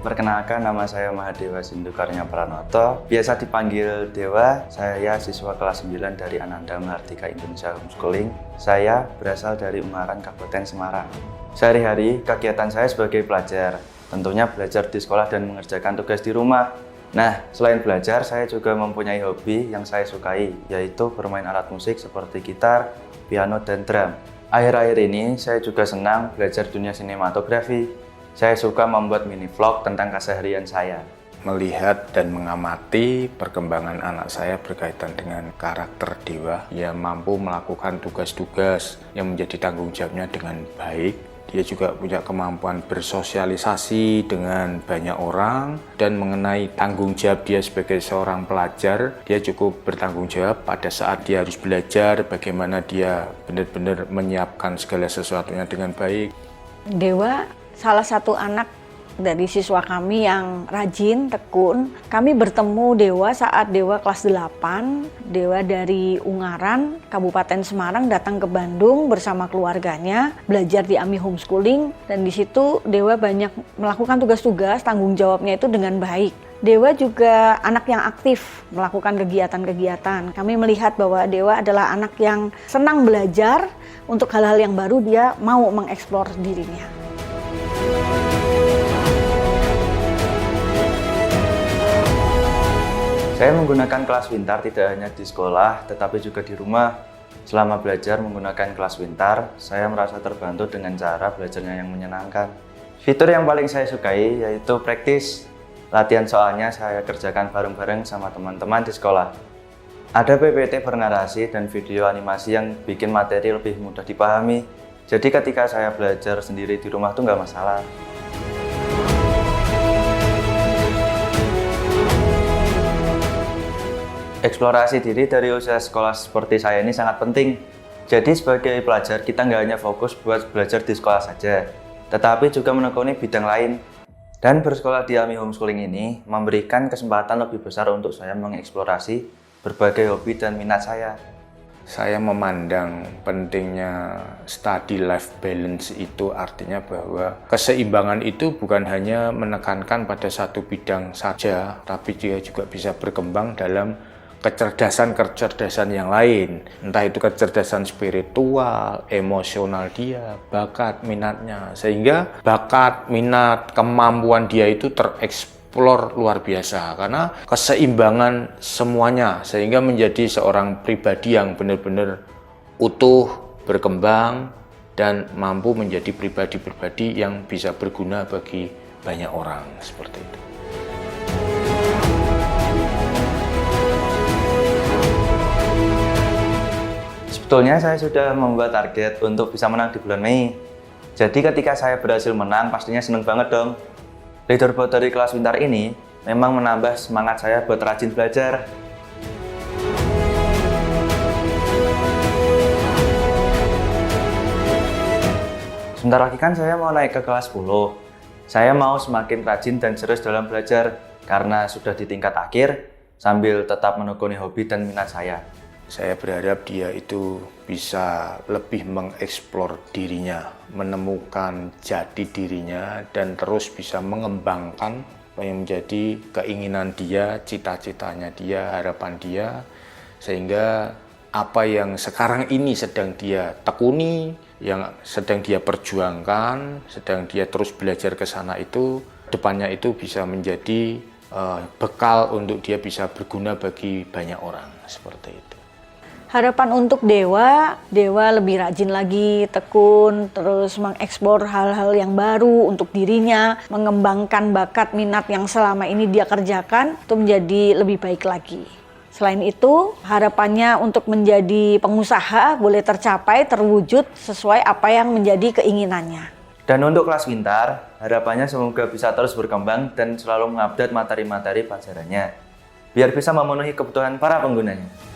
Perkenalkan, nama saya Mahadewa Sindu Karnya Pranoto. Biasa dipanggil Dewa. Saya siswa kelas 9 dari Ananda Mahardika Indonesia Homeschooling. Saya berasal dari Ungaran, Kabupaten Semarang. Sehari-hari kegiatan saya sebagai pelajar, tentunya belajar di sekolah dan mengerjakan tugas di rumah. Nah, selain belajar, saya juga mempunyai hobi yang saya sukai, yaitu bermain alat musik seperti gitar, piano, dan drum. Akhir-akhir ini, saya juga senang belajar dunia sinematografi. Saya suka membuat mini vlog tentang keseharian saya. Melihat dan mengamati perkembangan anak saya berkaitan dengan karakter Dewa. Ia mampu melakukan tugas-tugas yang menjadi tanggung jawabnya dengan baik. Dia juga punya kemampuan bersosialisasi dengan banyak orang. Dan mengenai tanggung jawab dia sebagai seorang pelajar, dia cukup bertanggung jawab pada saat dia harus belajar, bagaimana dia benar-benar menyiapkan segala sesuatunya dengan baik. Dewa salah satu anak dari siswa kami yang rajin, tekun. Kami bertemu Dewa saat Dewa kelas 8. Dewa dari Ungaran, Kabupaten Semarang datang ke Bandung bersama keluarganya, belajar di AMI Homeschooling. Dan di situ Dewa banyak melakukan tugas-tugas, tanggung jawabnya itu dengan baik. Dewa juga anak yang aktif melakukan kegiatan-kegiatan. Kami melihat bahwa Dewa adalah anak yang senang belajar, untuk hal-hal yang baru dia mau mengeksplor dirinya. Saya menggunakan kelas pintar tidak hanya di sekolah, tetapi juga di rumah. Selama belajar menggunakan kelas pintar, saya merasa terbantu dengan cara belajarnya yang menyenangkan. Fitur yang paling saya sukai yaitu praktis. Latihan soalnya saya kerjakan bareng-bareng sama teman-teman di sekolah. Ada PPT bernarasi dan video animasi yang bikin materi lebih mudah dipahami. Jadi ketika saya belajar sendiri di rumah tuh nggak masalah. Eksplorasi diri dari usia sekolah seperti saya ini sangat penting. Jadi sebagai pelajar kita nggak hanya fokus buat belajar di sekolah saja, tetapi juga menekuni bidang lain. Dan bersekolah di AMI Homeschooling ini memberikan kesempatan lebih besar untuk saya mengeksplorasi berbagai hobi dan minat saya. Saya memandang pentingnya study life balance itu artinya bahwa keseimbangan itu bukan hanya menekankan pada satu bidang saja, tapi dia juga bisa berkembang dalam kecerdasan-kecerdasan yang lain. Entah itu kecerdasan spiritual, emosional dia, bakat, minatnya. Sehingga bakat, minat, kemampuan dia itu tereksplor luar biasa. Karena keseimbangan semuanya. Sehingga menjadi seorang pribadi yang benar-benar utuh, berkembang, dan mampu menjadi pribadi-pribadi yang bisa berguna bagi banyak orang. Seperti itu. Sebetulnya saya sudah membuat target untuk bisa menang di bulan Mei. Jadi ketika saya berhasil menang, pastinya seneng banget dong. Leaderboard dari kelas pintar ini memang menambah semangat saya buat rajin belajar. Sebentar lagi kan saya mau naik ke kelas 10. Saya mau semakin rajin dan serius dalam belajar karena sudah di tingkat akhir sambil tetap menekuni hobi dan minat saya. Saya berharap dia itu bisa lebih mengeksplor dirinya, menemukan jati dirinya, dan terus bisa mengembangkan apa yang menjadi keinginan dia, cita-citanya dia, harapan dia, sehingga apa yang sekarang ini sedang dia tekuni, yang sedang dia perjuangkan, sedang dia terus belajar ke sana itu, depannya itu bisa menjadi bekal untuk dia bisa berguna bagi banyak orang, seperti itu. Harapan untuk Dewa lebih rajin lagi, tekun, terus mengeksplor hal-hal yang baru untuk dirinya, mengembangkan bakat minat yang selama ini dia kerjakan, itu menjadi lebih baik lagi. Selain itu, harapannya untuk menjadi pengusaha boleh tercapai, terwujud sesuai apa yang menjadi keinginannya. Dan untuk kelas pintar, harapannya semoga bisa terus berkembang dan selalu mengupdate materi-materi pelajarannya, biar bisa memenuhi kebutuhan para penggunanya.